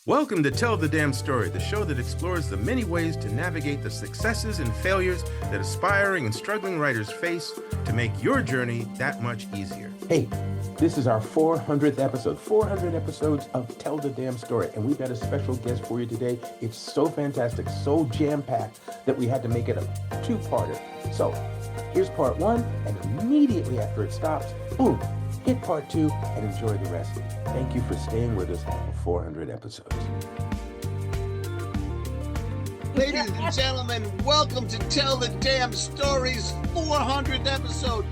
Welcome to Tell the Damn Story, the show that explores the many ways to navigate the successes and failures that aspiring and struggling writers face to make your journey that much easier. Hey, this is our 400th episode, 400 episodes of Tell the Damn Story, and we've got a special guest for you today. It's so fantastic, so jam-packed that we had to make it a two-parter. So here's part one, and immediately after it stops, boom, hit part two and enjoy the rest. Thank you for staying with us for 400 episodes. Ladies and gentlemen, welcome to Tell the Damn Story's 400th episode.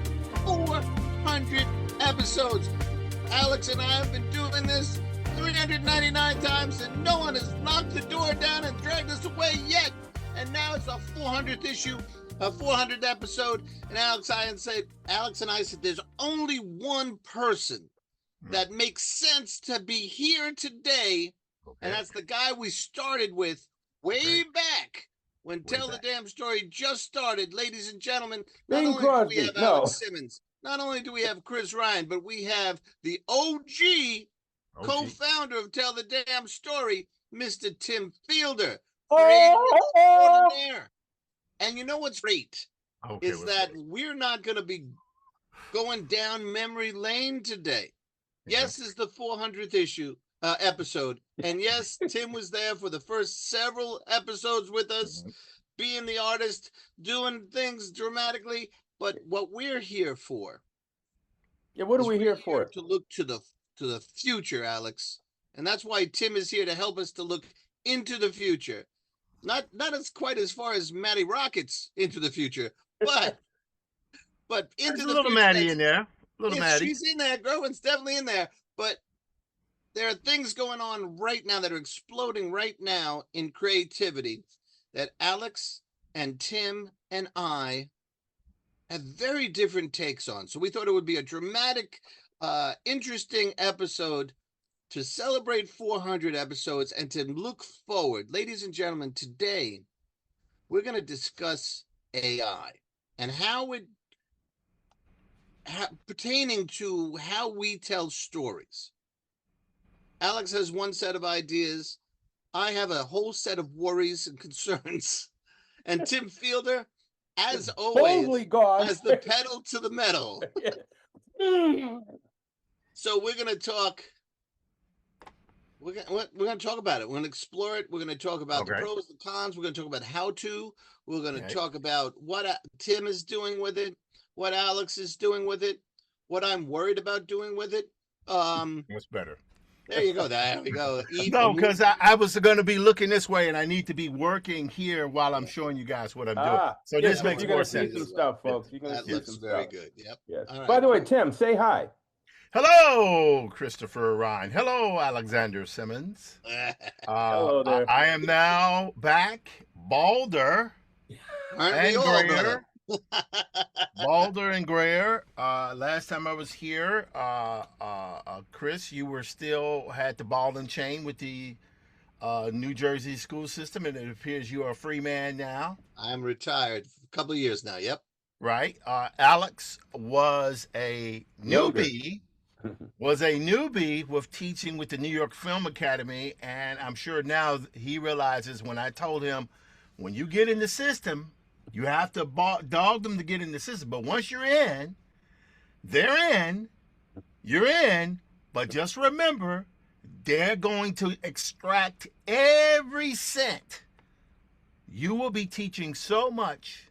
400 episodes. Alex and I have been doing this 399 times and no one has knocked the door down and dragged us away yet. And now it's our 400th issue, a 400th episode. And Alex and I said there's only one person that makes sense to be here today. Okay. And that's the guy we started with way back when Tell the Damn Story just started. Ladies and gentlemen, not only do we have Alex Simmonss, not only do we have Chris Ryan, but we have the OG. Co-founder of Tell the Damn Story, Mr. Tim Fielder. Extraordinaire. And you know what's great is that we're not going to be going down memory lane today. Yes, it's the 400th episode. And yes, Tim was there for the first several episodes with us, being the artist, doing things dramatically. But what we're here for. Yeah, what are we here for? To look to the future, Alex. And that's why Tim is here to help us to look into the future. Not as quite as far as Maddie Rockets into the future, but into There's the a little future. Maddie in there. Maddie. She's in there. Groven's definitely in there. But there are things going on right now that are exploding right now in creativity that Alex and Tim and I have very different takes on. So we thought it would be a dramatic, interesting episode to celebrate 400 episodes and to look forward. Ladies and gentlemen, today we're going to discuss AI and how it pertaining to how we tell stories. Alex has one set of ideas. I have a whole set of worries and concerns. And Tim Fielder, as always, has the pedal to the metal. So we're going to talk. We're going to talk about it. We're going to explore it. We're going to talk about the pros, the cons. We're going to talk about how to. We're going to talk about what Tim is doing with it, what Alex is doing with it, what I'm worried about doing with it. What's better? There you go. There we go. No, because I was going to be looking this way, and I need to be working here while I'm showing you guys what I'm doing. So this makes more sense. Some stuff, folks. You're going to see some very stuff. Good. Yep. Yes. Right. By the way, Tim, say hi. Hello, Christopher Ryan. Hello, Alexander Simmonss. Hello there. I am now back, balder and grayer. Balder and grayer. Last time I was here, Chris, you were still had the ball and chain with the New Jersey school system, and it appears you are a free man now. I'm retired for a couple of years now. Yep. Right. Alex was a newbie. With teaching with the New York Film Academy, and I'm sure now he realizes when I told him, when you get in the system, you have to dog them to get in the system. But once you're in, they're in, you're in, but just remember, they're going to extract every cent. You will be teaching so much,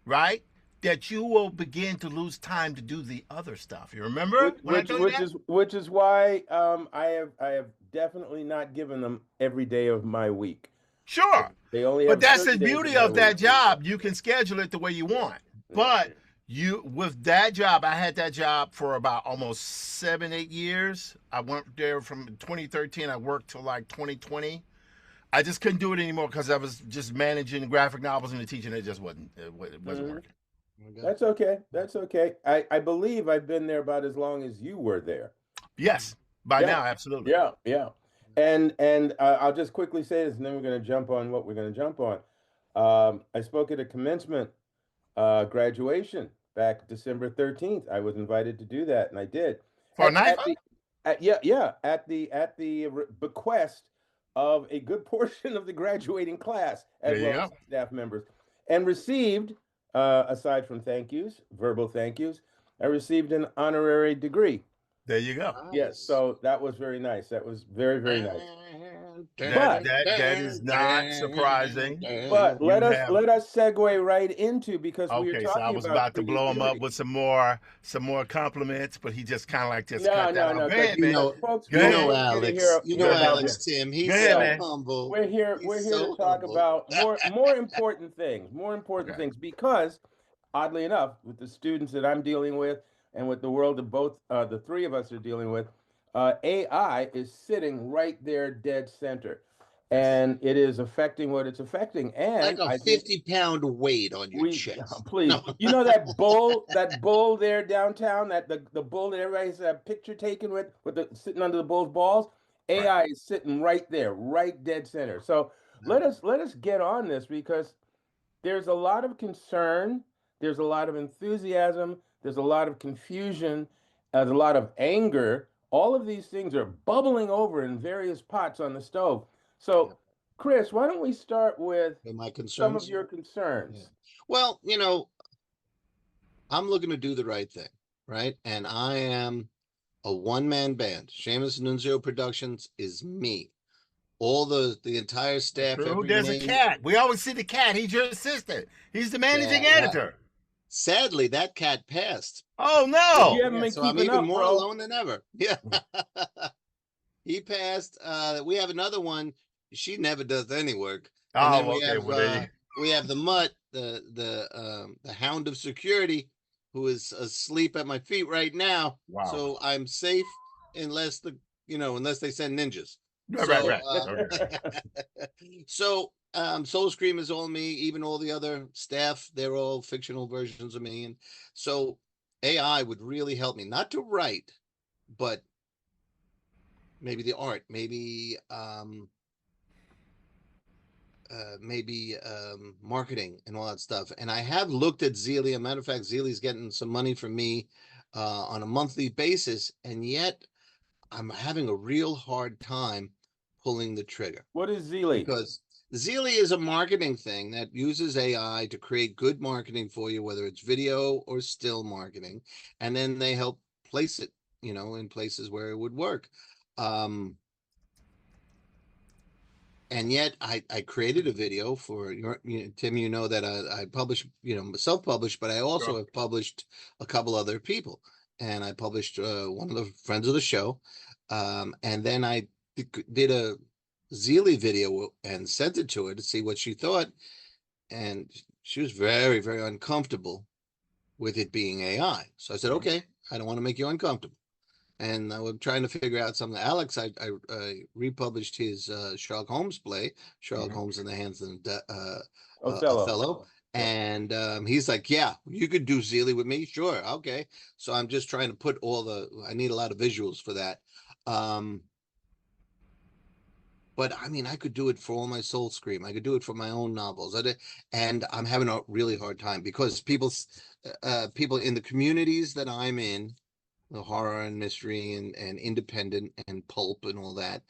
right, that you will begin to lose time to do the other stuff. You remember? Which is why I have definitely not given them every day of my week. Sure. They only but that's the beauty of that job. You can schedule it the way you want. But with that job, I had that job for about almost 7-8 years. I went there from 2013. I worked till like 2020. I just couldn't do it anymore because I was just managing graphic novels and the teaching. It just wasn't working. That's okay. That's okay. I believe I've been there about as long as you were there. Yes, by now, absolutely. Yeah. And I'll just quickly say this, and then we're going to jump on what we're going to jump on. I spoke at a commencement graduation back December 13th. I was invited to do that, and I did. For a night? At the bequest of a good portion of the graduating class, There as you well go. as staff members, and received, aside from thank yous, verbal thank yous, I received an honorary degree. There you go. Yes, Nice. so that was very nice. That was very, very nice. That But that is not surprising. You have let us segue right into, because we are okay. So I talking was about about to blow him up creativity. with some more compliments, but he just kind of like just No, cut that no, off. no, Go ahead, You man. know, folks, Go you folks, know, ahead. we're here to hear Go ahead, Alex, man. Tim. Go He's ahead, so yeah, man. humble. we're He's here to so talk humble. about more important Okay. things, because oddly enough, with the students that I'm dealing with and with the world that both the three of us are dealing with, AI is sitting right there dead center, Yes. and it is affecting what it's affecting. Like And a I think 50-pound weight on your we chest. please, No. that bull there downtown, that the bull that everybody's a picture taken with the sitting under the bull's balls. Right. AI is sitting right there, right dead center. So let us get on this, because there's a lot of concern, there's a lot of enthusiasm, there's a lot of confusion, there's a lot of anger. All of these things are bubbling over in various pots on the stove. So, Yep. Chris, why don't we start with My some of concerns. your Yeah. concerns? Well, I'm looking to do the right thing, right? And I am a one-man band. Seamus Nunzio Productions is me. All the entire staff, True. every There's a name. cat. We always see the cat. He's your assistant. He's the managing That editor. sadly, that cat passed. Oh Because you no. haven't Yeah, been so I'm keeping even up, more bro. alone than ever. Yeah. He passed. We have another one. She never does any work. And then Oh, okay. Well, there you. we have the mutt, the hound of security, who is asleep at my feet right now. Wow. So I'm safe unless unless they send ninjas. Right, right, So right. Okay. so Soul Scream is all me. Even all the other staff, they're all fictional versions of me. And so AI would really help me, not to write, but maybe the art, maybe marketing and all that stuff. And I have looked at Zealy. As a matter of fact, Zealy's getting some money from me on a monthly basis, and yet I'm having a real hard time pulling the trigger, What is Zealy? because Zealy is a marketing thing that uses AI to create good marketing for you, whether it's video or still marketing, and then they help place it, in places where it would work. And yet I created a video for Tim, that I publish, self-published, but I also Sure. have published a couple other people. And I published one of the friends of the show. And then I did a Zealy video and sent it to her to see what she thought. And she was very, very uncomfortable with it being AI. So I said, okay, I don't want to make you uncomfortable. And I was trying to figure out something. Alex, I republished his Sherlock Holmes play, Sherlock Holmes in the Hands of Othello. Othello. And he's like, yeah, you could do Zealy with me. Sure. Okay. So I'm just trying to put I need a lot of visuals for that. But I mean, I could do it for all my Soul Scream. I could do it for my own novels. And I'm having a really hard time, because people in the communities that I'm in, the horror and mystery and independent and pulp and all that.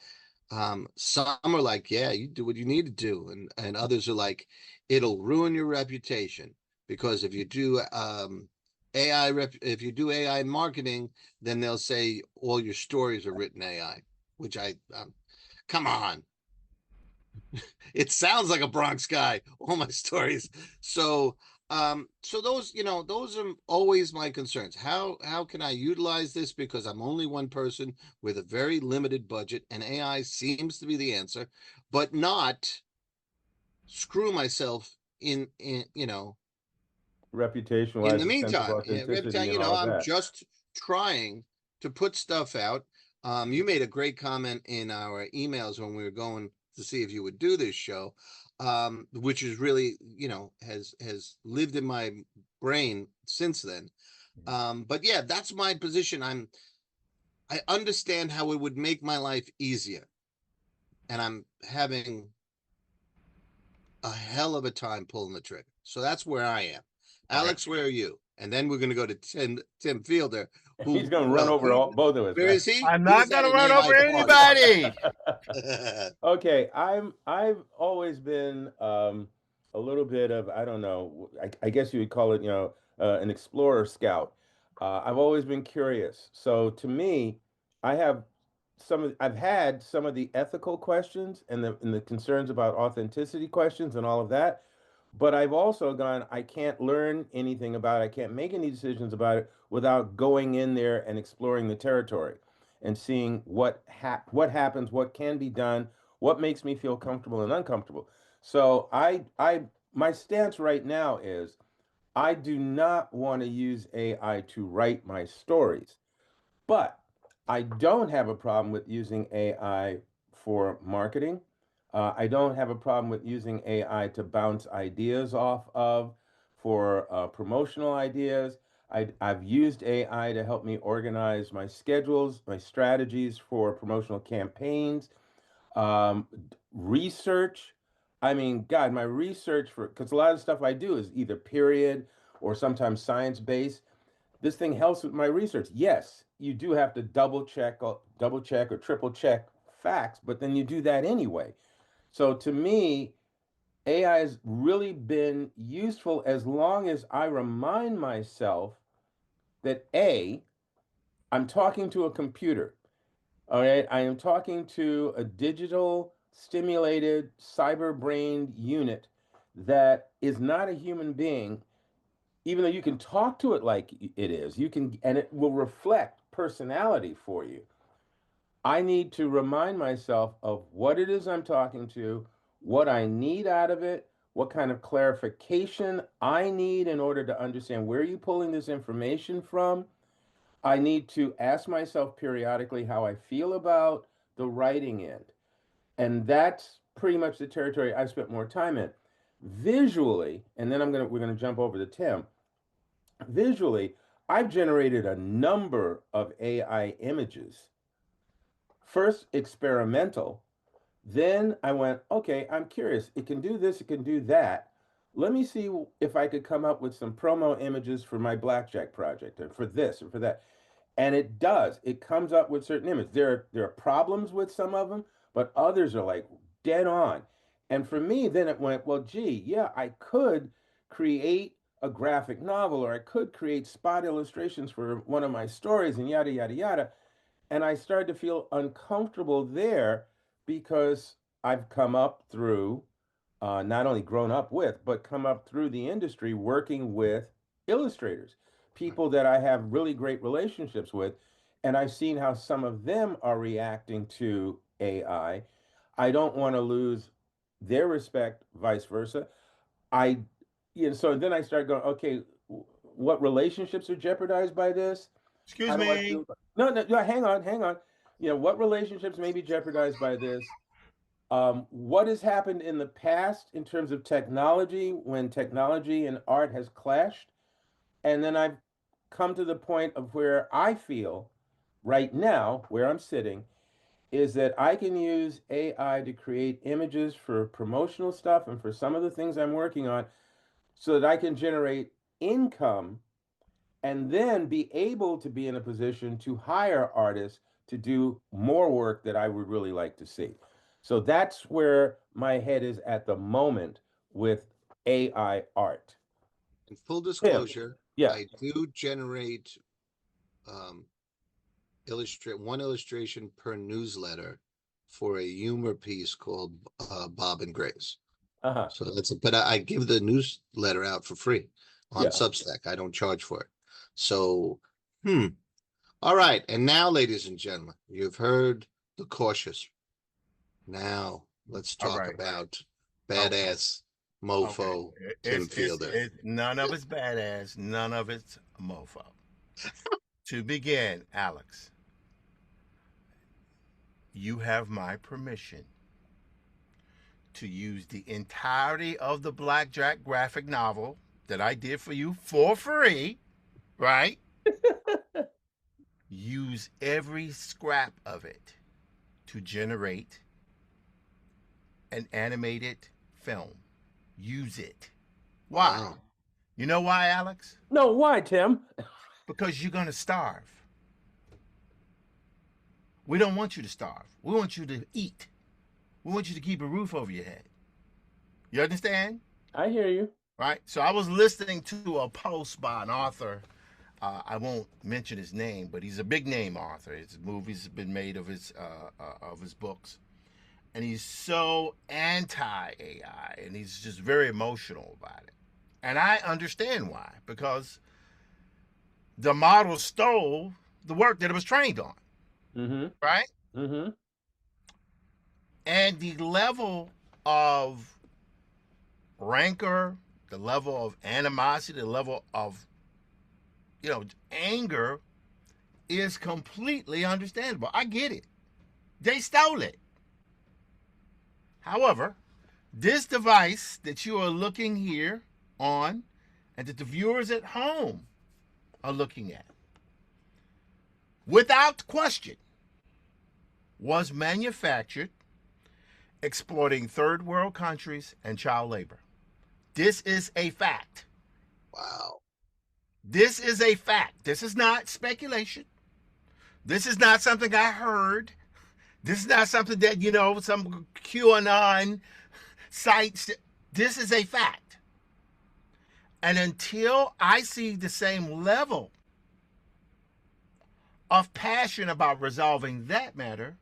Some are like, yeah, you do what you need to do. And others are like, it'll ruin your reputation, because if you do if you do AI marketing, then they'll say all your stories are written AI, which come on. It sounds like a Bronx guy, all my stories. So those are always my concerns. How can I utilize this, because I'm only one person with a very limited budget, and AI seems to be the answer, but not screw myself in Reputation in wise, the the sense of meantime. Yeah, authenticity and all of I'm that. just trying to put stuff out. You made a great comment in our emails when we were going to see if you would do this show, which is really, has lived in my brain since then. But yeah, that's my position. I understand how it would make my life easier, and I'm having a hell of a time pulling the trigger. So that's where I am. Okay. Alex, where are you? And then we're going to go to Tim Fielder. He's going to run over both of us. Where right? is he? I'm not He's at gonna an run over AI party. anybody. Okay, I've always been a little bit of, I don't know, I guess you would call it, an explorer scout. I've always been curious. So to me, I've had some of the ethical questions and the concerns about authenticity questions and all of that. But I've also gone, I can't learn anything about it. I can't make any decisions about it without going in there and exploring the territory and seeing what happens, what can be done, what makes me feel comfortable and uncomfortable. So my stance right now is I do not want to use AI to write my stories, but I don't have a problem with using AI for marketing. I don't have a problem with using AI to bounce ideas off of for promotional ideas. I've used AI to help me organize my schedules, my strategies for promotional campaigns, um, research. I mean, God, my research because a lot of the stuff I do is either period or sometimes science based. This thing helps with my research. Yes, you do have to double check or triple check facts, but then you do that anyway. So to me, AI has really been useful as long as I remind myself that I'm talking to a computer. All right, I am talking to a digital stimulated cyber brained unit that is not a human being, even though you can talk to it like it is, and it will reflect personality for you. I need to remind myself of what it is I'm talking to, what I need out of it, what kind of clarification I need in order to understand where you're pulling this information from. I need to ask myself periodically how I feel about the writing end. And that's pretty much the territory I spent more time in. Visually, and then we're gonna jump over to Tim. Visually, I've generated a number of AI images. First experimental, then I went, okay, I'm curious. It can do this, it can do that. Let me see if I could come up with some promo images for my Blackjack project and for this and for that. And it does. It comes up with certain images. There are problems with some of them, but others are like dead on. And for me, then it went, well, gee, yeah, I could create a graphic novel or I could create spot illustrations for one of my stories and yada, yada, yada. And I started to feel uncomfortable there because I've come up through, not only grown up with, but come up through the industry working with illustrators, people that I have really great relationships with. And I've seen how some of them are reacting to AI. I don't want to lose their respect, vice versa. I, so then I start going, okay, what relationships are jeopardized by this? Excuse How do I me. feel? No, no, no, hang on, hang on. What relationships may be jeopardized by this? What has happened in the past in terms of technology when technology and art has clashed? And then I've come to the point of where I feel right now, where I'm sitting, is that I can use AI to create images for promotional stuff and for some of the things I'm working on so that I can generate income and then be able to be in a position to hire artists to do more work that I would really like to see. So that's where my head is at the moment with AI art. In full Tim, disclosure, yeah. I do generate um, illustrate one illustration per newsletter for a humor piece called Bob and Grace. Uh-huh. So but I give the newsletter out for free on Yeah. Substack. I don't charge for it. So, all right. And now, ladies and gentlemen, you've heard the cautious. Now let's All talk right. about Okay. badass Okay. mofo Tim Fielder. None of it's badass. None of it's mofo. To begin, Alex, you have my permission to use the entirety of the Blackjack graphic novel that I did for you for free, right? Use every scrap of it to generate an animated film. Use it. Why? Wow. You know why, Alex? No, why, Tim? Because you're going to starve. We don't want you to starve. We want you to eat. We want you to keep a roof over your head. You understand? I hear you. Right? So I was listening to a post by an author. I won't mention his name, but he's a big name author. His movies have been made of his books. And he's so anti-AI, and he's just very emotional about it. And I understand why, because the model stole the work that it was trained on. Mm-hmm. Right? Mm-hmm. And the level of rancor, the level of animosity, the level of, anger is completely understandable. I get it. They stole it. However, this device that you are looking here on, and that the viewers at home are looking at, without question, was manufactured exploiting third world countries and child labor. This is a fact. Wow. This is a fact. This is not speculation. This is not something I heard. This is not something that, some QAnon sites. This is a fact. And until I see the same level of passion about resolving that matter,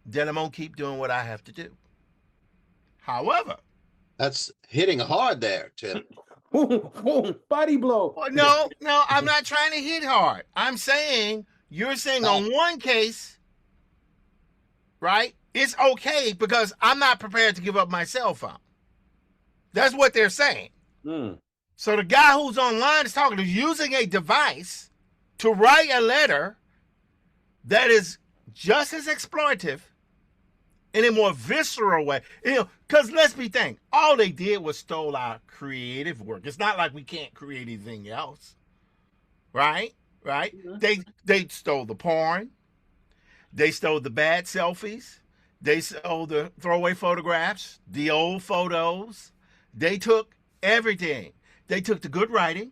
then I'm going to keep doing what I have to do. However, That's hitting hard there, Tim. Body blow. no, I'm not trying to hit hard. I'm saying, you're saying on one case, right, it's okay because I'm not prepared to give up my cell phone. That's what they're saying. Mm. So the guy who's online is using a device to write a letter that is just as exploitative in a more visceral way. Because let's be thankful, all they did was stole our creative work. It's not like we can't create anything else. Right? Mm-hmm. They stole the porn. They stole the bad selfies. They stole the throwaway photographs, the old photos. They took everything. They took the good writing,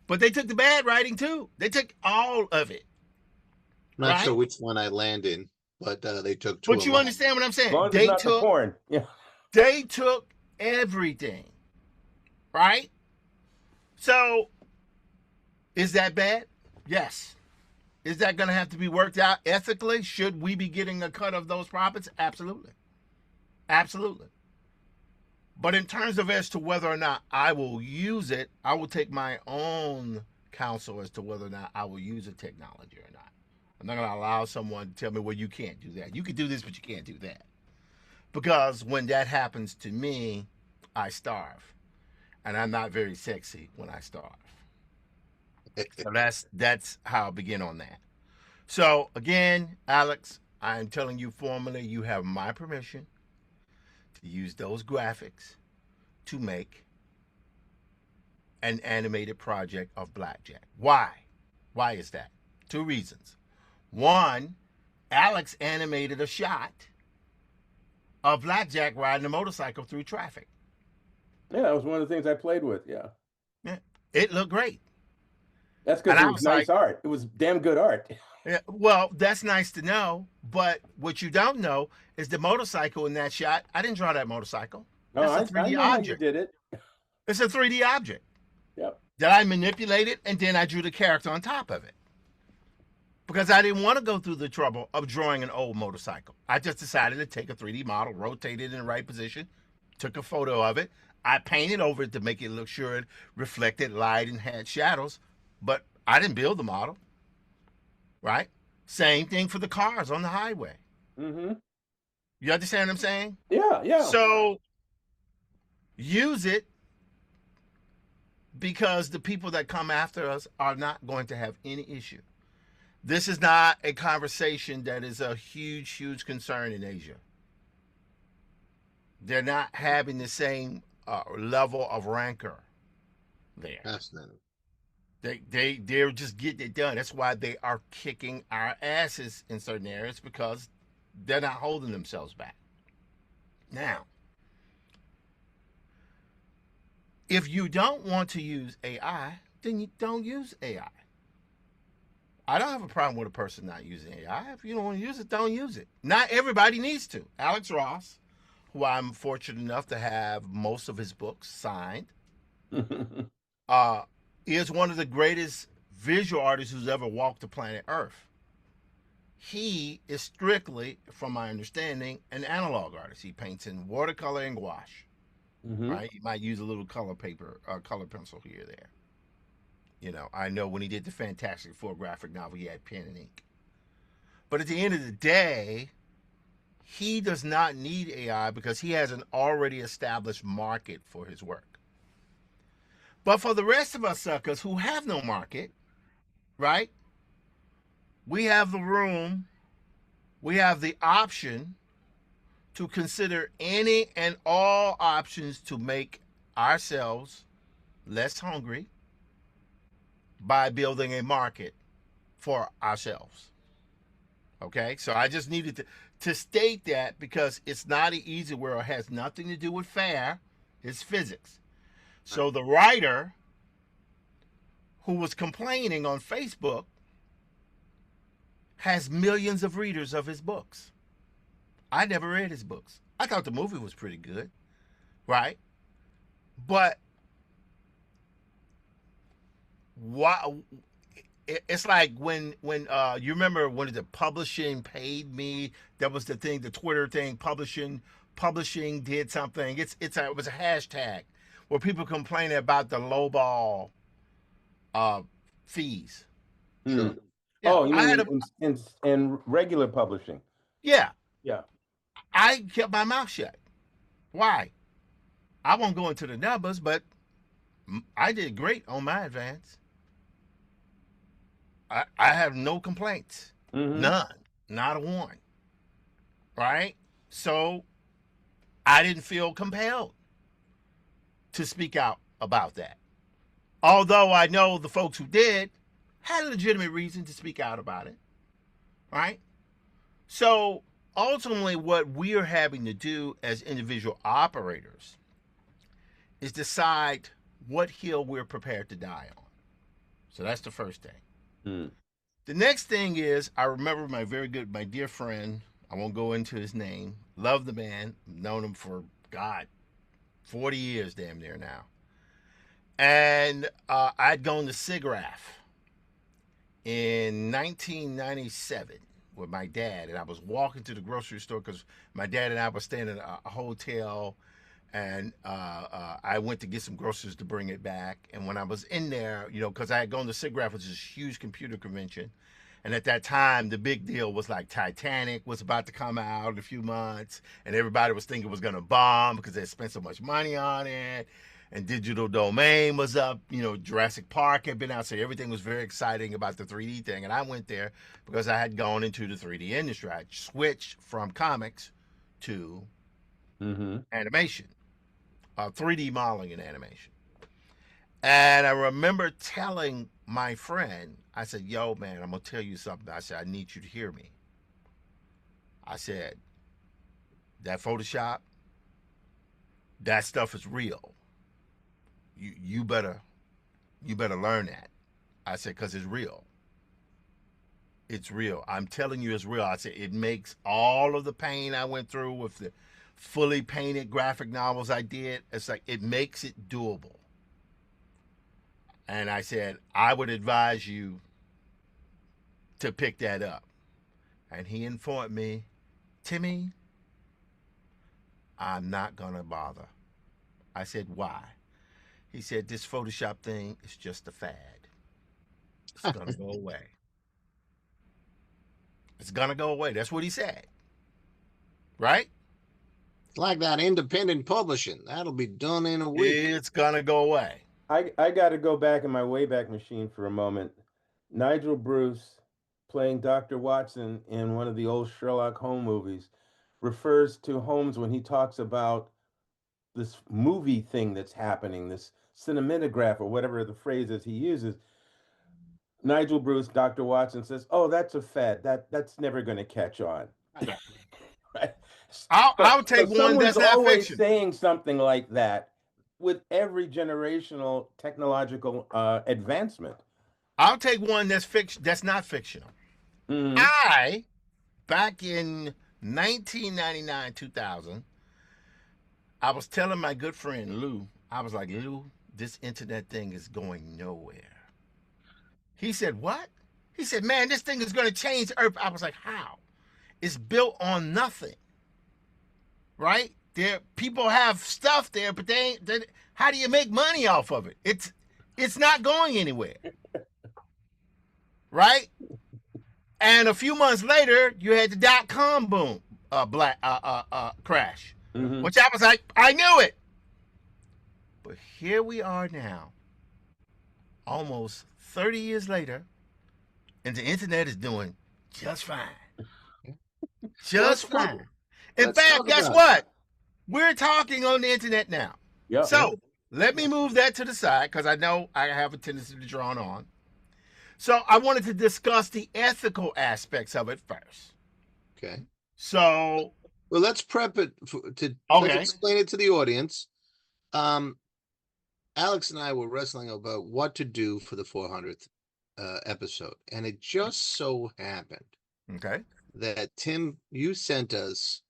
but they took the bad writing too. They took all of it. Not sure which one I land in, but they took two. But you understand what I'm saying? Long as They not took the porn. Yeah. They took everything. Right? So, is that bad? Yes. Is that going to have to be worked out ethically? Should we be getting a cut of those profits? Absolutely. Absolutely. But in terms of as to whether or not I will use it, I will take my own counsel as to whether or not I will use the technology or not. I'm not going to allow someone to tell me, well, you can't do that. You can do this, but you can't do that. Because when that happens to me, I starve. And I'm not very sexy when I starve. So that's how I begin on that. So again, Alex, I'm telling you formally, you have my permission to use those graphics to make an animated project of Blackjack. Why? Why is that? Two reasons. One, Alex animated a shot of Blackjack riding a motorcycle through traffic. Yeah, that was one of the things I played with. Yeah. It looked great. That's because it was nice art. It was damn good art. Yeah, well, that's nice to know. But what you don't know is the motorcycle in that shot. I didn't draw that motorcycle. That's a 3D object. You did it. It's a 3D object. Yep. That I manipulated, and then I drew the character on top of it. Because I didn't want to go through the trouble of drawing an old motorcycle. I just decided to take a 3D model, rotate it in the right position, took a photo of it. I painted over it to make it look sure it reflected light and had shadows. But I didn't build the model. Right? Same thing for the cars on the highway. Mm-hmm. You understand what I'm saying? Yeah. So use it because the people that come after us are not going to have any issue. This is not a conversation that is a huge, huge concern in Asia. They're not having the same level of rancor there. Fascinating. They're just getting it done. That's why they are kicking our asses in certain areas, because they're not holding themselves back. Now, if you don't want to use AI, then you don't use AI. I don't have a problem with a person not using AI. If you don't want to use it, don't use it. Not everybody needs to. Alex Ross, who I'm fortunate enough to have most of his books signed, uh, is one of the greatest visual artists who's ever walked the planet Earth. He is strictly, from my understanding, an analog artist. He paints in watercolor and gouache. Right? He might use a little color paper, color pencil here or there. You know, I know when he did the Fantastic Four graphic novel, he had pen and ink. But at the end of the day, he does not need AI because he has an already established market for his work. But for the rest of us suckers who have no market, right? We have the room, we have the option to consider any and all options to make ourselves less hungry by building a market for ourselves. Okay, so I just needed to state that because it's not an easy world. It has nothing to do with fair. It's physics. So the writer who was complaining on Facebook has millions of readers of his books. I never read his books. I thought the movie was pretty good, right? But why? It's like when you remember when the publishing paid me. That was the thing, the Twitter thing. Publishing did something. It was a hashtag where people complain about the lowball fees. Sure. Yeah, Oh, you mean in regular publishing? Yeah. Yeah. I kept my mouth shut. Why? I won't go into the numbers, but I did great on my advance. I have no complaints. None. Not a one. Right? So I didn't feel compelled to speak out about that. Although I know the folks who did had a legitimate reason to speak out about it. Right? So ultimately, what we are having to do as individual operators is decide what hill we're prepared to die on. So that's the first thing. The next thing is, I remember my dear friend, I won't go into his name, love the man, known him for, God, 40 years damn near now. And I'd gone to SIGGRAPH in 1997 with my dad, and I was walking to the grocery store because my dad and I were staying in a hotel, and I went to get some groceries to bring it back. And when I was in there, you know, because I had gone to SIGGRAPH, which is this huge computer convention, and at that time the big deal was like Titanic was about to come out in a few months, and everybody was thinking it was going to bomb because they spent so much money on it. And Digital Domain was up, you know, Jurassic Park had been out, so everything was very exciting about the 3D thing. And I went there because I had gone into the 3D industry. I switched from comics to animation, 3D modeling and animation. And I remember telling my friend, I said, yo, man, I'm going to tell you something. I said, I need you to hear me. I said, that Photoshop, that stuff is real. You better learn that. I said, because it's real. It's real. I'm telling you it's real. I said, it makes all of the pain I went through with the fully painted graphic novels I did. It's like, it makes it doable. And I said, I would advise you to pick that up. And he informed me, Timmy, I'm not going to bother. I said, why? He said, this Photoshop thing is just a fad. It's going to go away. It's going to go away. That's what he said. Right? It's like that independent publishing. That'll be done in a week. It's going to go away. I got to go back in my Wayback Machine for a moment. Nigel Bruce, playing Dr. Watson in one of the old Sherlock Holmes movies, refers to Holmes when he talks about this movie thing that's happening, this cinematograph or whatever the phrase is he uses. Nigel Bruce, Dr. Watson says, "Oh, that's a fad. That's never going to catch on." Right? I'll take one that's not always fiction. saying something like that with every generational technological advancement. I'll take one that's fiction. That's not fictional. Mhm. Back in 1999, 2000, I was telling my good friend Lou, I was like, Lou, this internet thing is going nowhere. He said, what? He said, man, this thing is going to change the earth. I was like, how? It's built on nothing, right? There, people have stuff there, but how do you make money off of it? It's not going anywhere, right? And a few months later, you had the .com boom, crash, which I was like, I knew it. But here we are now, almost 30 years later, and the internet is doing just fine. Just fine. In fact, guess what? We're talking on the internet now. Yep. So let me move that to the side because I know I have a tendency to draw on. So I wanted to discuss the ethical aspects of it first. Okay. So, well, let's prep it let's explain it to the audience. Alex and I were wrestling about what to do for the 400th episode, and it just so happened that Tim, you sent us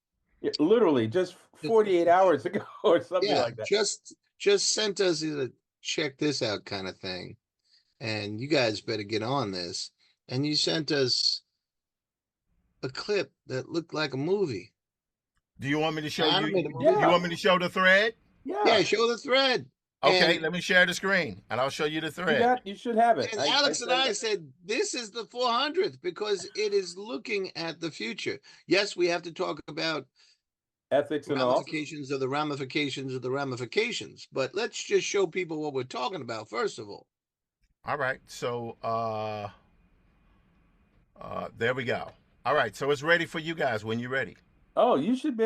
literally just 48 hours ago or something like that. Just sent us a check this out kind of thing. And you guys better get on this. And you sent us a clip that looked like a movie. Do you want me to show you? Yeah. You want me to show the thread? Yeah, show the thread. Okay, let me share the screen, and I'll show you the thread. You should have it. And Alex and I said, this is the 400th because it is looking at the future. Yes, we have to talk about ethics and ramifications of the ramifications of the ramifications. But let's just show people what we're talking about, first of all. All right, so there we go. All right, so it's ready for you guys when you're ready. Oh, you should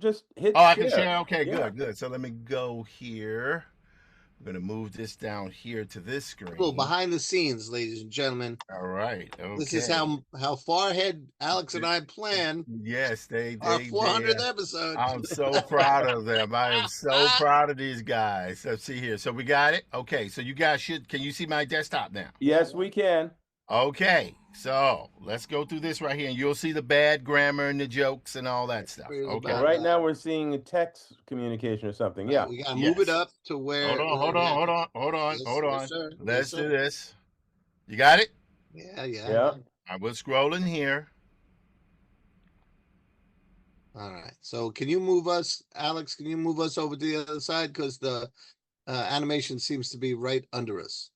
just hit share. I can share. Okay, good. So let me go here. I'm going to move this down here to this screen. A little behind the scenes, ladies and gentlemen. All right. Okay. This is how far ahead Alex and I plan. Yes, our 400th episode. I'm so proud of them. I am so proud of these guys. Let's see here. So we got it. Okay. So you guys can you see my desktop now? Yes, we can. Okay. So let's go through this right here, and you'll see the bad grammar and the jokes and all that stuff. Okay. Right now we're seeing a text communication or something. Yeah. We gotta move it up to where. Hold on. Yes, Let's do this. You got it? Yeah. I was scrolling here. All right. So can you move us, Alex? Can you move us over to the other side because the animation seems to be right under us.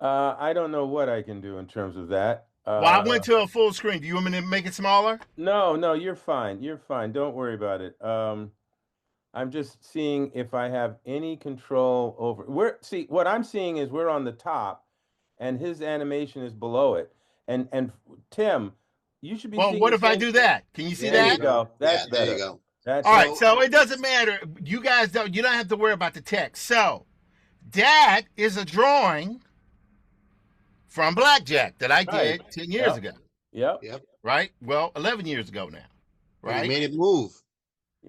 I don't know what I can do in terms of that. Well, I went to a full screen. Do you want me to make it smaller? No, you're fine. You're fine. Don't worry about it. I'm just seeing if I have any control over what I'm seeing is we're on the top and his animation is below it. And Tim, you should be seeing what if I do that? Can you see that? There you go. That's better. There you go. All right, so it doesn't matter. You guys you don't have to worry about the text. So that is a drawing from Blackjack that I did 10 years ago. Yep. Right? Well, 11 years ago now. Right? You made it move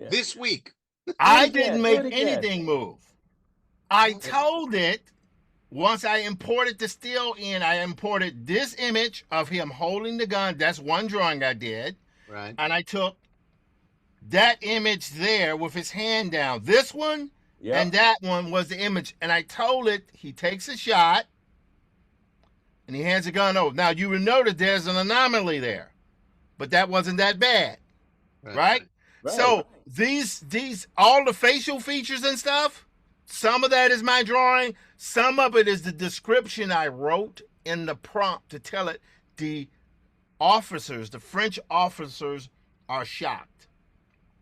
this week. I didn't make anything move. I told it once I imported the still in, I imported this image of him holding the gun. That's one drawing I did. Right. And I took that image there with his hand down. This one and that one was the image. And I told it, he takes a shot and he hands the gun over. Now, you will notice there's an anomaly there, but that wasn't that bad. Right? So these all the facial features and stuff, some of that is my drawing. Some of it is the description I wrote in the prompt to tell it the French officers are shocked.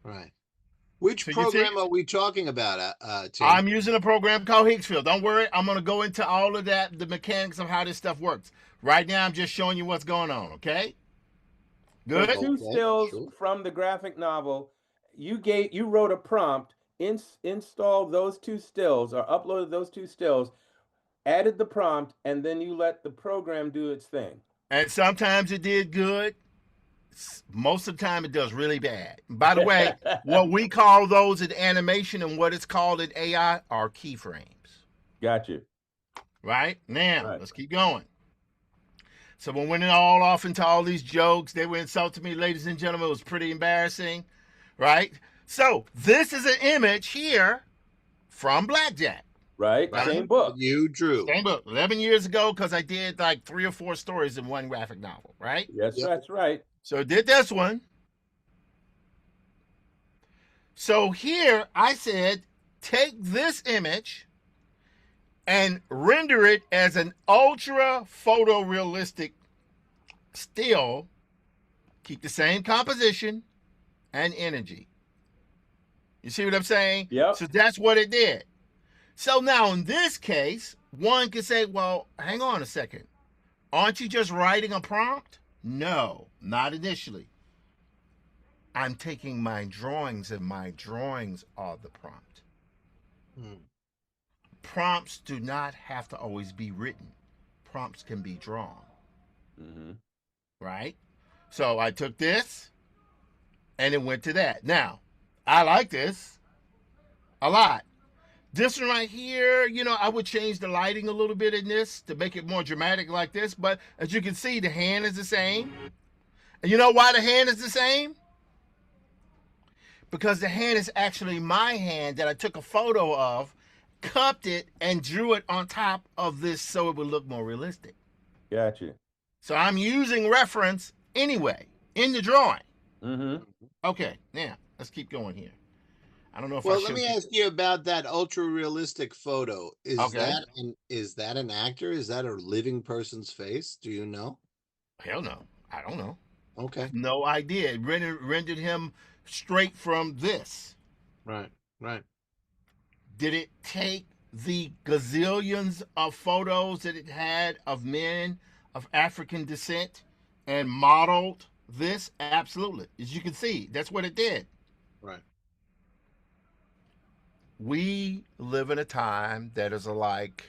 Right. Which program are we talking about, Tim? I'm using a program called Higgsfield. Don't worry. I'm going to go into all of that, the mechanics of how this stuff works. Right now, I'm just showing you what's going on, okay? Good. So 2 stills from the graphic novel. You wrote a prompt, installed those 2 stills or uploaded those 2 stills, added the prompt, and then you let the program do its thing. And sometimes it did good. Most of the time it does really bad. By the way, what we call those in animation and what it's called in AI are keyframes. Got you. Right? Now, let's keep going. Someone went all off into all these jokes. They were insulting me, ladies and gentlemen. It was pretty embarrassing, right? So this is an image here from Blackjack. Right. Same book. You drew. Same book, 11 years ago, because I did like 3 or 4 stories in one graphic novel, right? Yes, Yep. that's right. So I did this one. So here I said, take this image and render it as an ultra photorealistic still. Keep the same composition and energy. You see what I'm saying? Yep. So that's what it did. So now in this case, one could say, well, hang on a second. Aren't you just writing a prompt? No, not initially. I'm taking my drawings, and my drawings are the prompt. Prompts do not have to always be written. Prompts can be drawn. Right? So I took this and it went to that. Now, I like this a lot. This one right here, you know, I would change the lighting a little bit in this to make it more dramatic like this. But as you can see, the hand is the same. And you know why the hand is the same? Because the hand is actually my hand that I took a photo of, cupped it, and drew it on top of this so it would look more realistic. Gotcha. So I'm using reference anyway in the drawing. Mm-hmm. Okay, now let's keep going here. I don't know if Well, let me ask you about that ultra realistic photo. Is Okay. that an actor? Is that a living person's face? Do you know? Hell no. I don't know. Okay. No idea. It rendered him straight from this. Right. Did it take the gazillions of photos that it had of men of African descent and modeled this? Absolutely. As you can see, that's what it did. Right. We live in a time that is like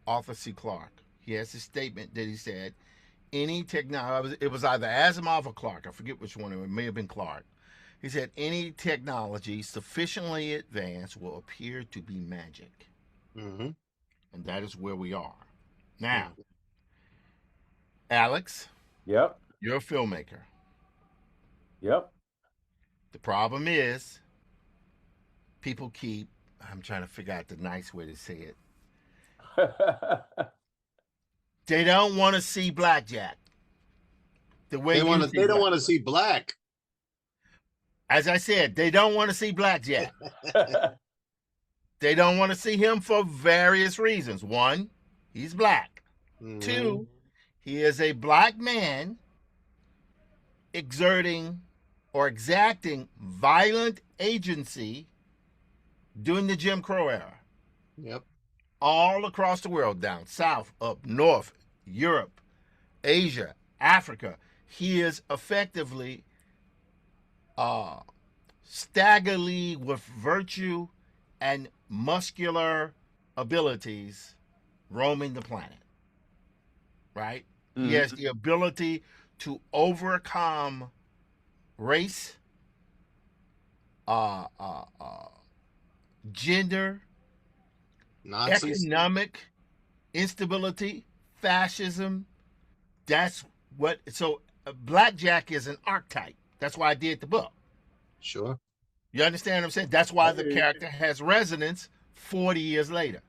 Arthur C. Clarke. He has a statement that he said, any technology, it was either Asimov or Clarke, I forget which one, it may have been Clarke. He said, any technology sufficiently advanced will appear to be magic. Mm-hmm. And that is where we are. Now, Alex, Yep. you're a filmmaker. Yep. The problem is, people keep, I'm trying to figure out the nice way to say it. They don't want to see Blackjack. The way They don't Black- want to see black. As I said, they don't want to see Blackjack. They don't want to see him for various reasons. One, he's black. Mhm. Two, he is a black man exerting or exacting violent agency during the Jim Crow era. Yep. All across the world, down south, up north, Europe, Asia, Africa. He is effectively staggerly with virtue and muscular abilities roaming the planet. Right? He has the ability to overcome race, gender, Nazis. economic instability, fascism. That's what. So Blackjack is an archetype. That's why I did the book. Sure. You understand what I'm saying? That's why the character has resonance 40 years later.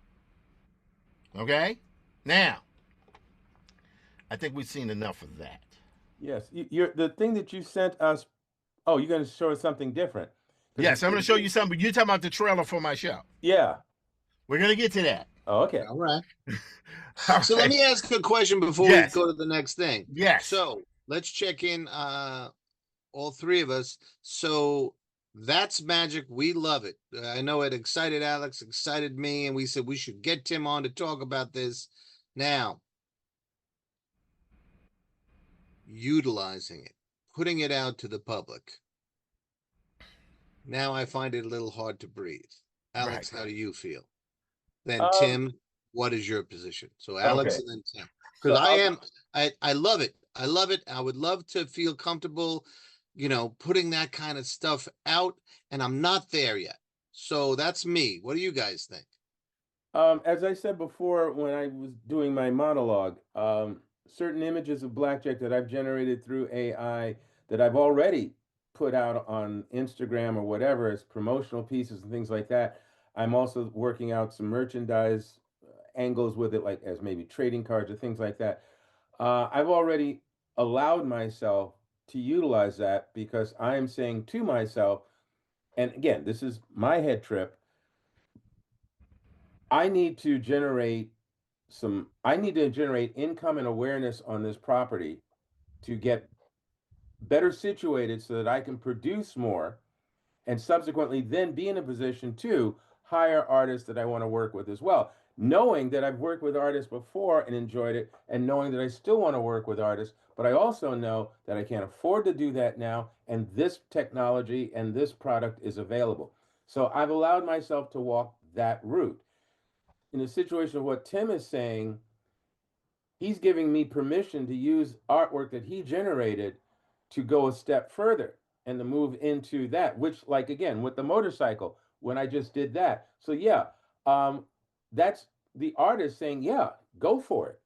Okay? Now, I think we've seen enough of that. Yes. You're the thing that you sent us. Oh, you're going to show us something different. Yes, I'm going to show you something. You're talking about the trailer for my show. Yeah. We're going to get to that. Oh, okay. All right. All So right. let me ask a question before Yes. we go to the next thing. Yes. So let's check in, all three of us. So that's magic. We love it. I know it excited Alex, excited me, and we said we should get Tim on to talk about this. Now, utilizing it, putting it out to the public. Now I find it a little hard to breathe. Alex, Right. how do you feel? Then Um, Tim, what is your position? So Alex Okay. and then Tim. Because So I love it. I love it. I would love to feel comfortable, putting that kind of stuff out, and I'm not there yet. So that's me. What do you guys think? As I said before when I was doing my monologue, certain images of Blackjack that I've generated through AI that I've already put out on Instagram or whatever as promotional pieces and things like that. I'm also working out some merchandise angles with it, like as maybe trading cards or things like that. I've already allowed myself to utilize that because I am saying to myself, and again, this is my head trip, I need to generate I need to generate income and awareness on this property to get better situated so that I can produce more and subsequently then be in a position to hire artists that I want to work with as well. Knowing that I've worked with artists before and enjoyed it, and knowing that I still want to work with artists, but I also know that I can't afford to do that now, and this technology and this product is available. So I've allowed myself to walk that route. In the situation of what Tim is saying, he's giving me permission to use artwork that he generated to go a step further and to move into that, which, like, again, with the motorcycle, when I just did that. So yeah, that's the artist saying, yeah, go for it.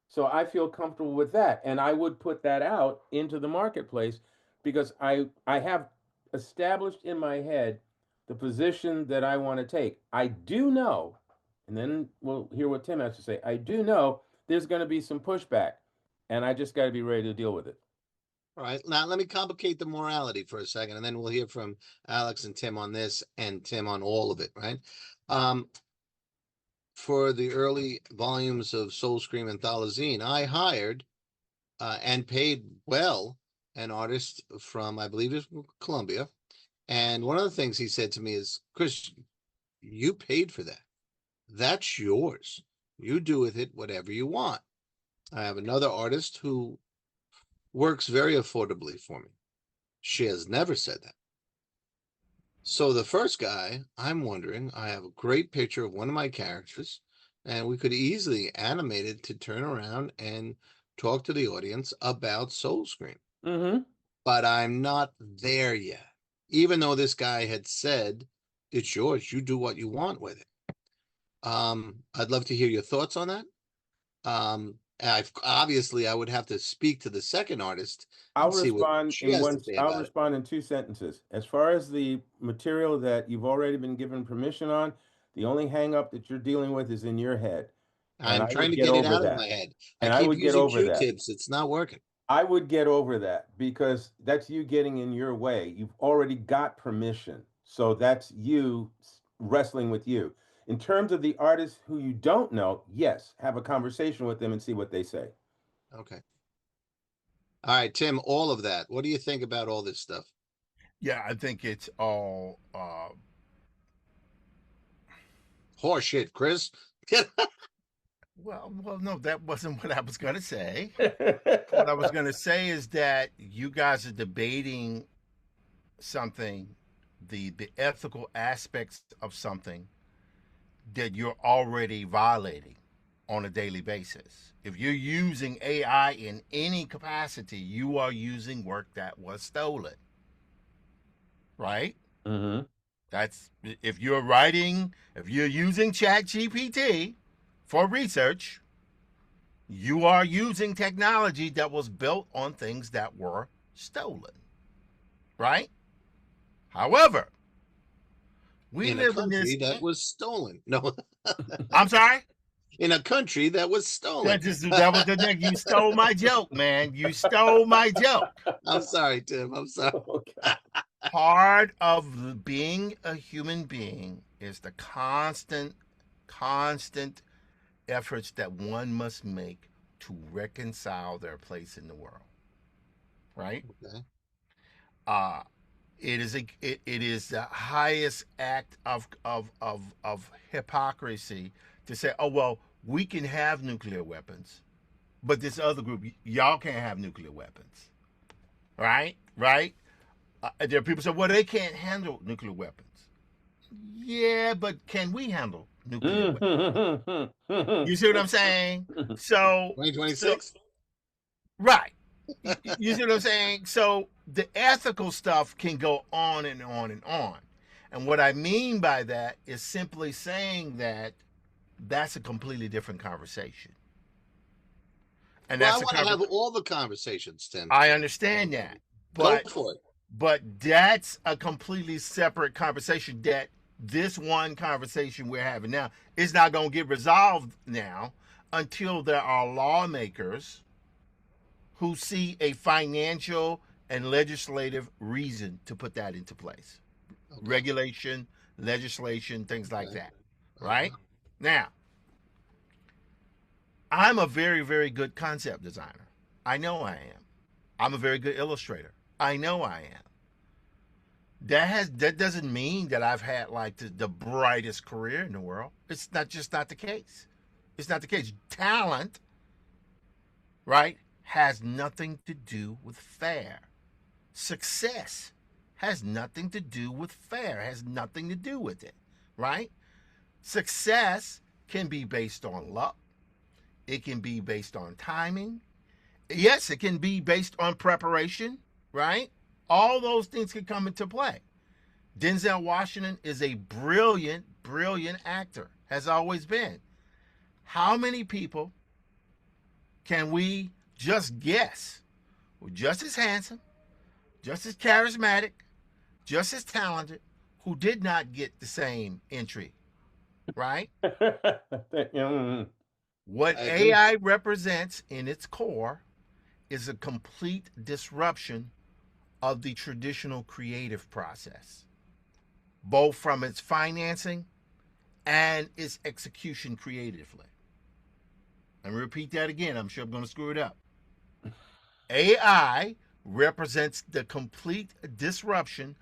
So I feel comfortable with that, and I would put that out into the marketplace because I have established in my head the position that I want to take. I do know, and then we'll hear what Tim has to say. I do know there's going to be some pushback, and I just got to be ready to deal with it. All right, now let me complicate the morality for a second, and then we'll hear from Alex and Tim on this, and Tim on all of it, right? For the early volumes of Soul Scream and Thalazine, I hired and paid well an artist from, I believe it's from Colombia. And one of the things he said to me is, Chris, you paid for that. That's yours. You do with it whatever you want. I have another artist who works very affordably for me. She has never said that. So the first guy, I'm wondering, I have a great picture of one of my characters, and we could easily animate it to turn around and talk to the audience about Soul Scream. Mm-hmm. But I'm not there yet. Even though this guy had said, it's yours, you do what you want with it. I'd love to hear your thoughts on that. Obviously I would have to speak to the second artist and see what she has to say I'll about it. respond in 2 sentences. As far as the material that you've already been given permission on, the only hang up that you're dealing with is in your head. And I'm I trying would to get get it over out of that. my head. I And I keep would get using over that. Q-tips. It's not working. I would get over that because that's you getting in your way. You've already got permission. So that's you wrestling with you. In terms of the artists who you don't know, yes, have a conversation with them and see what they say. Okay. All right, Tim, all of that. What do you think about all this stuff? Yeah, I think it's all Horseshit, Chris. well, no, that wasn't what I was going to say. What I was going to say is that you guys are debating something, the ethical aspects of something that you're already violating on a daily basis. If you're using AI in any capacity, you are using work that was stolen. Right? Mm-hmm. That's if you're using ChatGPT for research, you are using technology that was built on things that were stolen. Right? However, we in a live in country this. that was stolen. No, I'm sorry? in a country that was stolen. That was the thing. You stole my joke, man. You stole my joke. I'm sorry, Tim. I'm sorry. Okay. Part of being a human being is the constant efforts that one must make to reconcile their place in the world. Right? Okay. It is the highest act of hypocrisy to say, oh well, we can have nuclear weapons, but this other group, y'all can't have nuclear weapons. Right? There are people say, well, they can't handle nuclear weapons. Yeah, but can we handle nuclear weapons? You see what I'm saying? So 2026? Right. You see what I'm saying? So the ethical stuff can go on and on and on. And what I mean by that is simply saying that that's a completely different conversation. And Well, I that's the want to have conversation. all the conversations, Tim. I understand that, Go but for it. that's a completely separate conversation. That this one conversation we're having now is not going to get resolved now until there are lawmakers who see a financial and legislative reason to put that into place. Okay. Regulation, legislation, things like Okay. that. Right? Now, I'm a very, very good concept designer. I know I am. I'm a very good illustrator. I know I am. That doesn't mean that I've had like the brightest career in the world. It's not the case. It's not the case. Talent, right, has nothing to do with fair. Success has nothing to do with fair. Has nothing to do with it, right? Success can be based on luck. It can be based on timing. Yes, it can be based on preparation, right? All those things can come into play. Denzel Washington is a brilliant, brilliant actor, has always been. How many people can we just guess were just as handsome, just as charismatic, just as talented, who did not get the same entry, right? What AI represents in its core is a complete disruption of the traditional creative process, both from its financing and its execution creatively. Let me repeat that again. I'm sure I'm going to screw it up. AI represents the complete disruption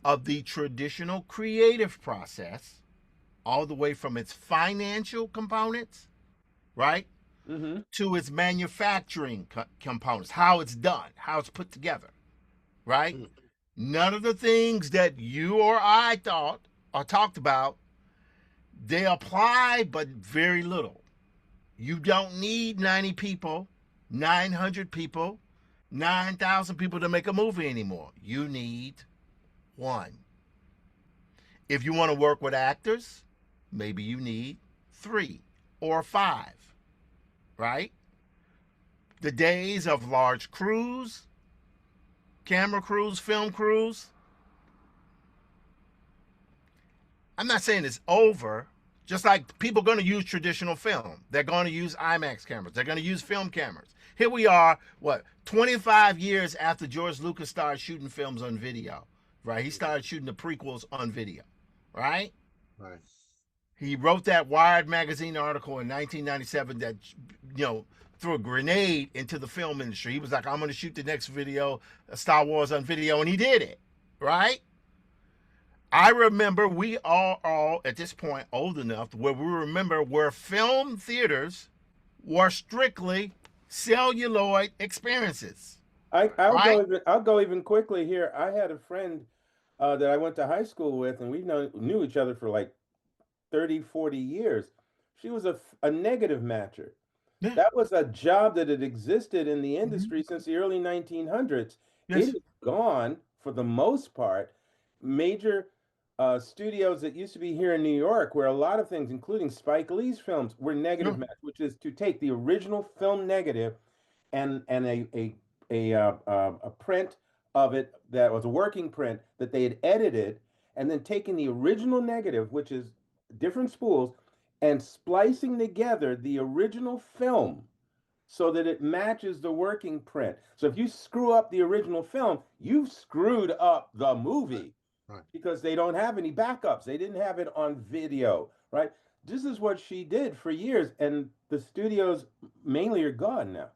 of the traditional creative process, all the way from its financial components, right, to its manufacturing components, how it's done, how it's put together, right? None of the things that you or I thought or talked about, they apply, but very little. You don't need 90 people, 900 people, 9,000 people to make a movie anymore. You need one. If you want to work with actors, maybe you need 3 or 5, right? The days of large crews, camera crews, film crews, I'm not saying it's over. Just like people are going to use traditional film. They're going to use IMAX cameras. They're going to use film cameras. Here we are, 25 years after George Lucas started shooting films on video, right? He started shooting the prequels on video, right? Right. He wrote that Wired magazine article in 1997 that, threw a grenade into the film industry. He was like, I'm going to shoot the next video, Star Wars on video, and he did it, right? I remember we all at this point old enough where we remember where film theaters were strictly celluloid experiences. I'll go even quickly here. I had a friend that I went to high school with, and we knew each other for like 30, 40 years. She was a negative matcher. Yeah. That was a job that had existed in the industry since the early 1900s. Yes. It is gone for the most part. Major studios that used to be here in New York, where a lot of things, including Spike Lee's films, were negative match, which is to take the original film negative and a print of it that was a working print that they had edited, and then taking the original negative, which is different spools, and splicing together the original film so that it matches the working print. So if you screw up the original film, you've screwed up the movie. Right. Because they don't have any backups. They didn't have it on video, right? This is what she did for years, and the studios mainly are gone now.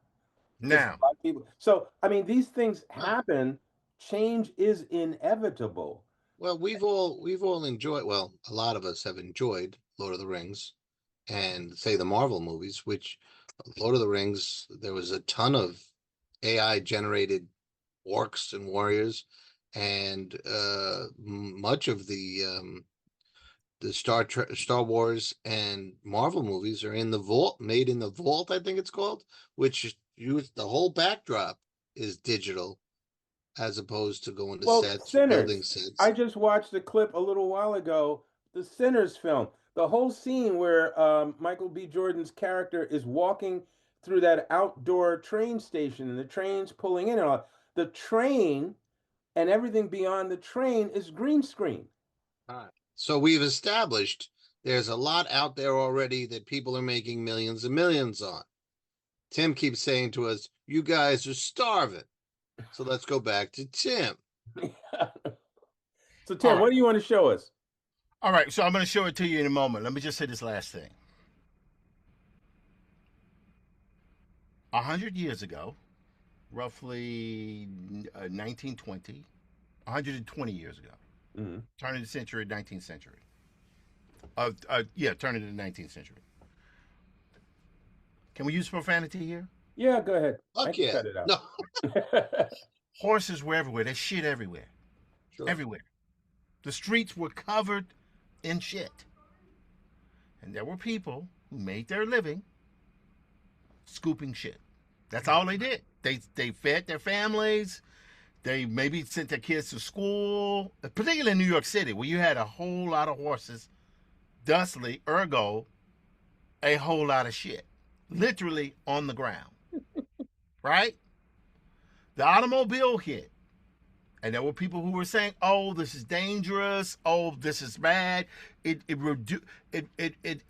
Now, people. So I mean, these things happen. Change is inevitable. Well, we've all enjoyed. Well, a lot of us have enjoyed Lord of the Rings, and say the Marvel movies. Which Lord of the Rings, there was a ton of AI generated orcs and warriors. And much of the Star Wars and Marvel movies are in the vault, made in the vault, I think it's called, which the whole backdrop is digital, as opposed to going to sets, building sets. I just watched a clip a little while ago, the Sinners film. The whole scene where Michael B. Jordan's character is walking through that outdoor train station and the trains pulling in and all. The train and everything beyond the train is green screen. All right. So we've established there's a lot out there already that people are making millions and millions on. Tim keeps saying to us, you guys are starving. So let's go back to Tim. So, Tim, All right. what do you want to show us? All right, so I'm going to show it to you in a moment. Let me just say this last thing. 100 years ago, roughly 1920, 120 years ago, turn of the century, 19th century. Turn of the 19th century. Can we use profanity here? Yeah, go ahead. I Fuck can yeah. cut it out. No. Horses were everywhere. There's shit everywhere. Sure. Everywhere. The streets were covered in shit. And there were people who made their living scooping shit. That's all they did. They fed their families. They maybe sent their kids to school, particularly in New York City, where you had a whole lot of horses, thusly, ergo, a whole lot of shit, literally on the ground. Right? The automobile hit. And there were people who were saying, "Oh, this is dangerous. Oh, this is bad. It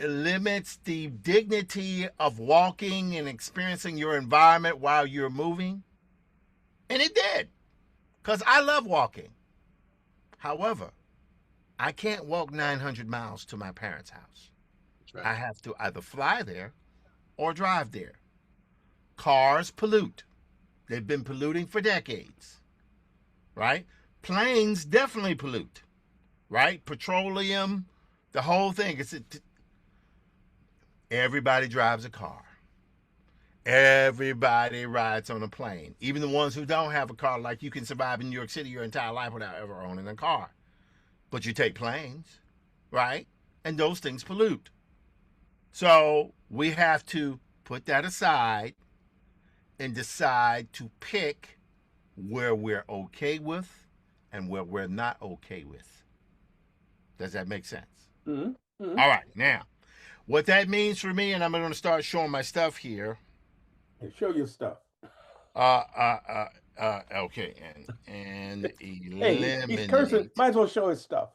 limits the dignity of walking and experiencing your environment while you're moving." And it did, because I love walking. However, I can't walk 900 miles to my parents' house. That's right. I have to either fly there or drive there. Cars pollute. They've been polluting for decades. Right? Planes definitely pollute. Right? Petroleum, the whole thing. Everybody drives a car. Everybody rides on a plane. Even the ones who don't have a car, like you can survive in New York City your entire life without ever owning a car. But you take planes, right? And those things pollute. So we have to put that aside and decide to pick where we're okay with and where we're not okay with. Does that make sense? Mm-hmm. Mm-hmm. All right, now, what that means for me, and I'm going to start showing my stuff here. Hey, show your stuff. Okay, and Hey, eliminate. he's cursing. Might as well show his stuff.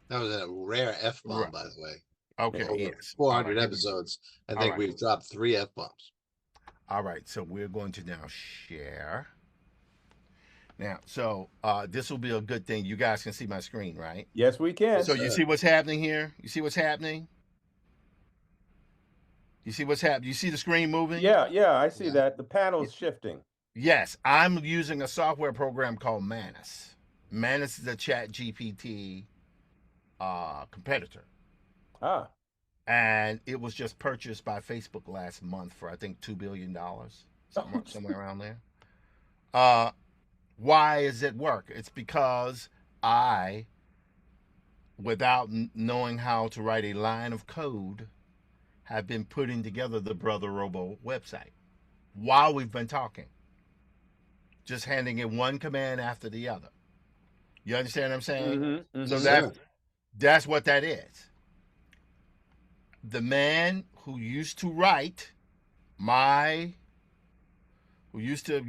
That was a rare F-bomb, Right. by the way. Okay, Over yes. 400 All right. episodes. I All think right. we've dropped 3 F-bombs. All right, so we're going to now share. Now, so this will be a good thing. You guys can see my screen, right? Yes, we can. So you see what's happening here? You see what's happening? You see what's happening? You see the screen moving? Yeah, I see Yeah. that. The panel's shifting. Yes, I'm using a software program called Manus. Manus is a Chat GPT competitor. Ah. And it was just purchased by Facebook last month for, I think, $2 billion, somewhere around there. Why does it work? It's because I, without knowing how to write a line of code, have been putting together the Brother Robo website while we've been talking. Just handing it one command after the other. You understand what I'm saying? Mm-hmm, mm-hmm. So that's what that is. The man who used to write he used to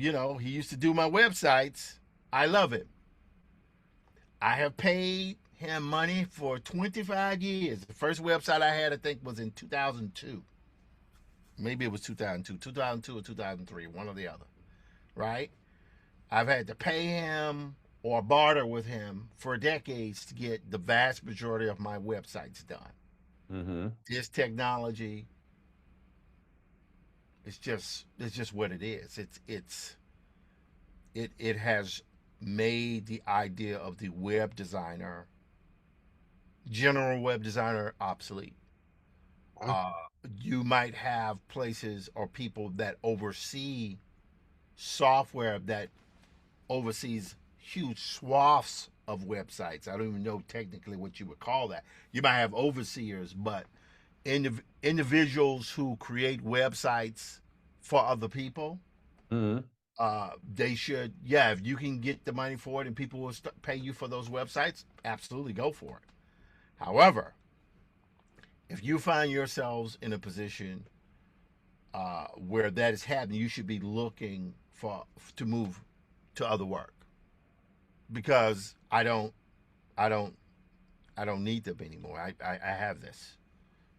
do my websites. I love him. I have paid him money for 25 years. The first website I had, I think, was in 2002. Maybe it was 2002 or 2003, one or the other, right? I've had to pay him or barter with him for decades to get the vast majority of my websites done. Mm-hmm. This technology, it's just what it is. It has made the idea of the web designer, general web designer, obsolete. You might have places or people that oversee software that oversees huge swaths of websites. I don't even know technically what you would call that. You might have overseers, but individuals who create websites for other people, Mm-hmm. they should, if you can get the money for it and people will pay you for those websites, absolutely go for it. However, if you find yourselves in a position where that is happening, you should be looking to move to other work, because I don't need them anymore. I have this,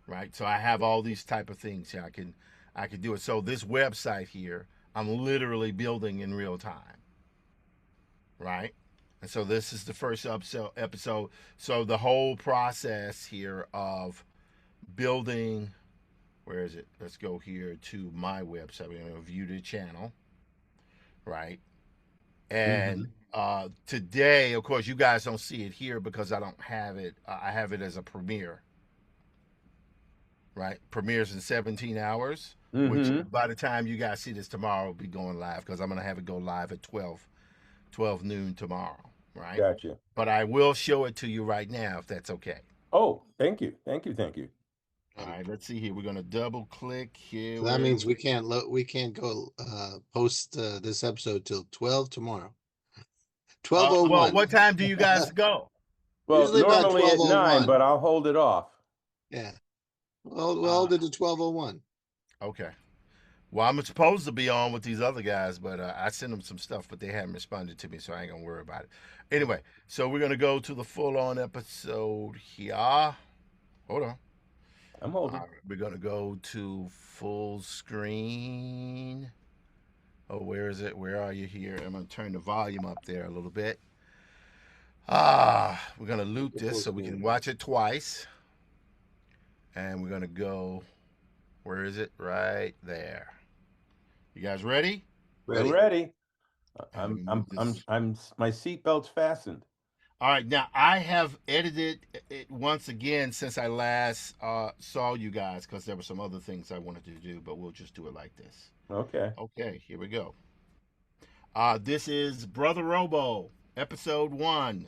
right? So I have all these type of things here. I can do it. So this website here, I'm literally building in real time, right? And so this is the first episode. So the whole process here of building, where is it? Let's go here to my website. We're going to view the channel, right? And today, of course, you guys don't see it here because I don't have it. I have it as a premiere, right? Premieres in 17 hours, which by the time you guys see this tomorrow, will be going live, because I'm going to have it go live at 12 noon tomorrow, right? Gotcha. But I will show it to you right now, if that's okay. Oh, thank you. Thank you. Thank you. All right, let's see here. We're going to double click here. So that means we can't go post this episode till 12 tomorrow. 12:01. Well, what time do you guys go? Well, Usually about normally at 9, 12:01. but I'll hold it off. Yeah. Well, we'll hold it to 12:01. Okay. Well, I'm supposed to be on with these other guys, but I sent them some stuff, but they haven't responded to me, so I ain't going to worry about it. Anyway, so we're going to go to the full-on episode here. Hold on. I'm holding. We're going to go to full screen. Oh, where is it? Where are you here? I'm going to turn the volume up there a little bit. We're going to loop this so we can watch it twice. And we're going to go, where is it? Right there. You guys ready? We're ready. My seatbelt's fastened. All right, now I have edited it once again since I last saw you guys, because there were some other things I wanted to do, but we'll just do it like this. Okay. Okay, here we go. This is Brother Robo, episode 1.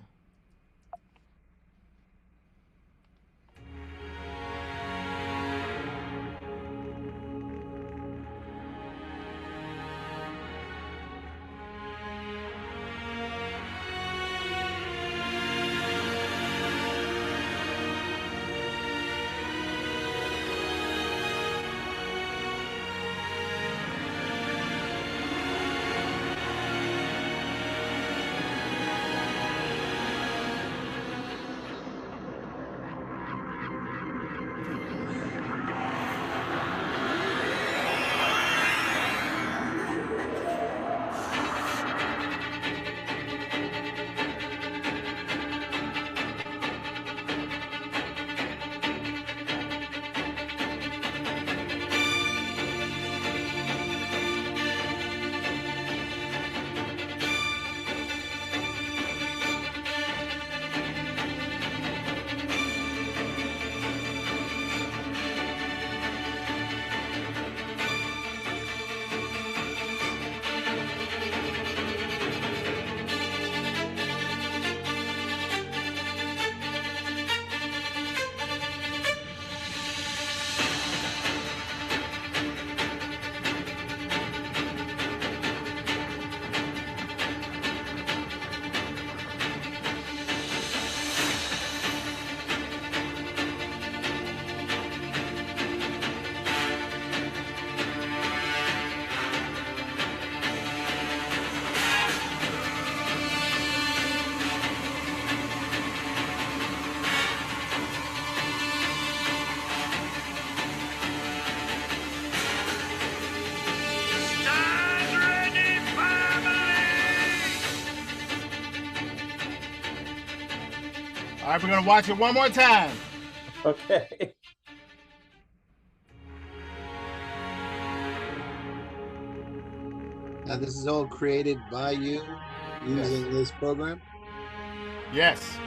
All right, we're going to watch it one more time. Okay. Now, this is all created by you using this program? Yes.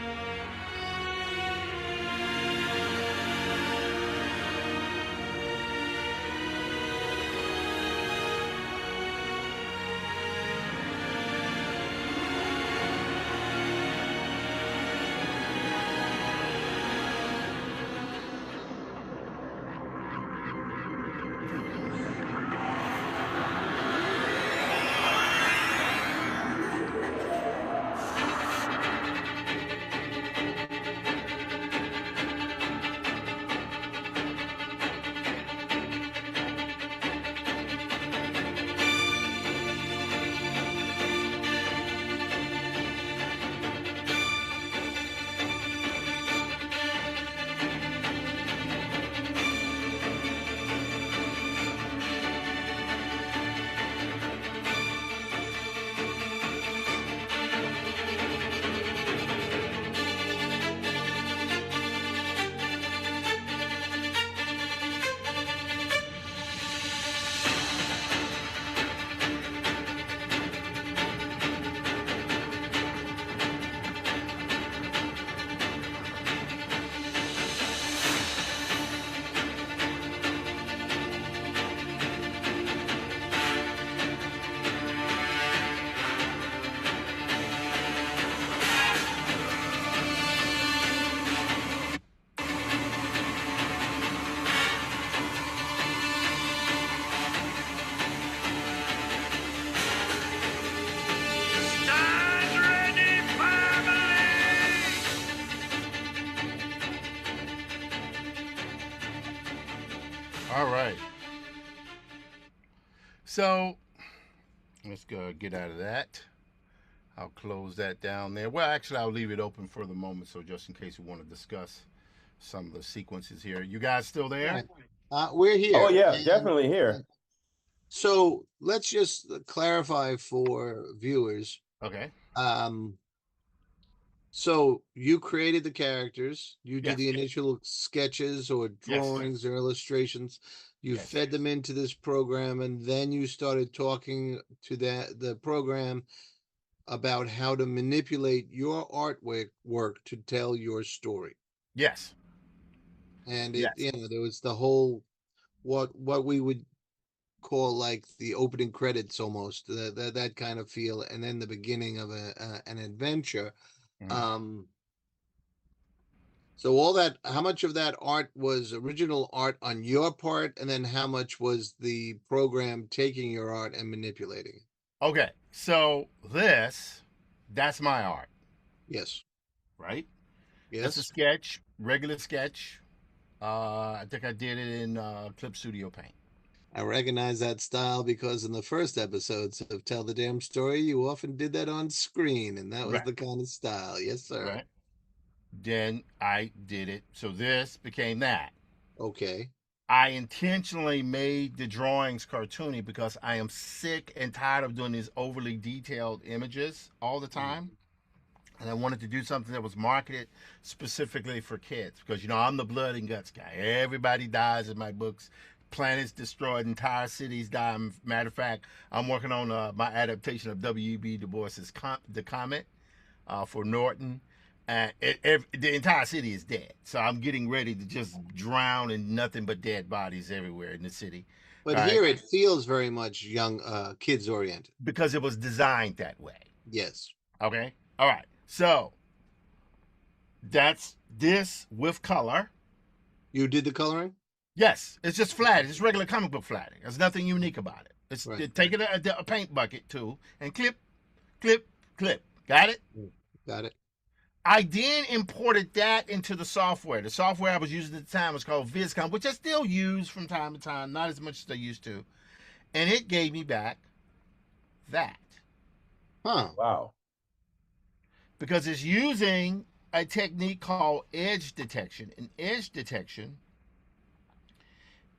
All right. So let's go get out of that. I'll close that down there. Well, actually, I'll leave it open for the moment, so just in case you want to discuss some of the sequences here. You guys still there? Right. We're here. Oh yeah, definitely here. So let's just clarify for viewers. Okay. So you created the characters, you did Yes. the initial sketches or drawings or illustrations, you fed them into this program, and then you started talking to the program about how to manipulate your artwork to tell your story. Yes. And there was the whole what we would call like the opening credits, almost that kind of feel, and then the beginning of an adventure. Mm-hmm. So all that, how much of that art was original art on your part, and then how much was the program taking your art and manipulating it? Okay, so that's my art. Yes. Right? Yes. That's a sketch, regular sketch. I think I did it in Clip Studio Paint. I recognize that style because in the first episodes of Tell the Damn Story, you often did that on screen, and that was the kind of style. Yes, sir. Right. Then I did it. So this became that. Okay. I intentionally made the drawings cartoony because I am sick and tired of doing these overly detailed images all the time. And I wanted to do something that was marketed specifically for kids because, I'm the blood and guts guy. Everybody dies in my books. Planets destroyed, entire cities die. Matter of fact, I'm working on my adaptation of W.E.B. Du Bois's The Comet for Norton. And the entire city is dead. So I'm getting ready to just drown in nothing but dead bodies everywhere in the city. But here it feels very much young, kids oriented. Because it was designed that way. Yes. Okay. All right. So that's this with color. You did the coloring? Yes. It's just flat. It's regular comic book flatting. There's nothing unique about it. It's taking a paint bucket too and clip, clip, clip. Got it? Got it. I then imported that into the software. The software I was using at the time was called VizCom, which I still use from time to time, not as much as I used to. And it gave me back that. Huh. Wow. Because it's using a technique called edge detection. And edge detection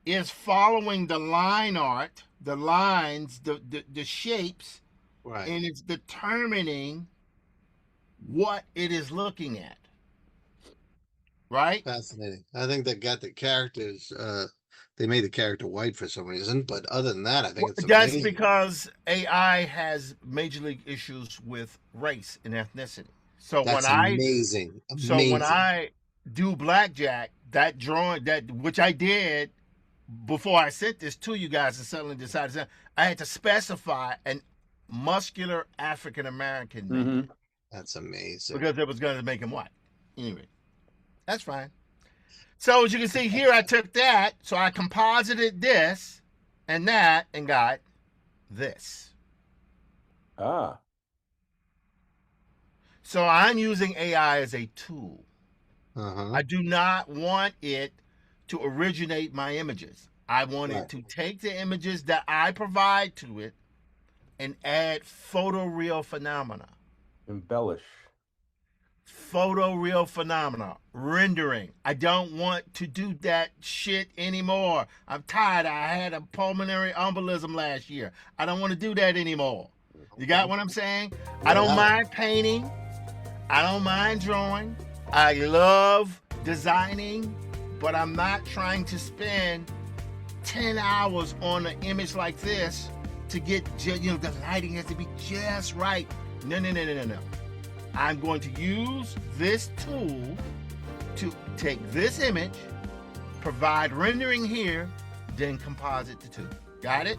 is following the line art, the lines, the shapes, and it's determining what it is looking at. Right? Fascinating. I think they got the characters, they made the character white for some reason, but other than that, I think it's amazing. That's because AI has major league issues with race and ethnicity. So That's when amazing. So when I do Blackjack, that drawing, which I did before I sent this to you guys and suddenly decided, I had to specify an muscular African American man. That's amazing. Because it was going to make him white. Anyway, that's fine. So as you can see here, I took that, so I composited this and that and got this. Ah. So I'm using AI as a tool. I do not want it to originate my images. I want it to take the images that I provide to it and add photoreal phenomena. Embellish. Photoreal phenomena. Rendering. I don't want to do that shit anymore. I'm tired. I had a pulmonary embolism last year. I don't want to do that anymore. You got what I'm saying? I don't mind painting. I don't mind drawing. I love designing, but I'm not trying to spend 10 hours on an image like this to get, the lighting has to be just right. No. I'm going to use this tool to take this image, provide rendering here, then composite the two. Got it?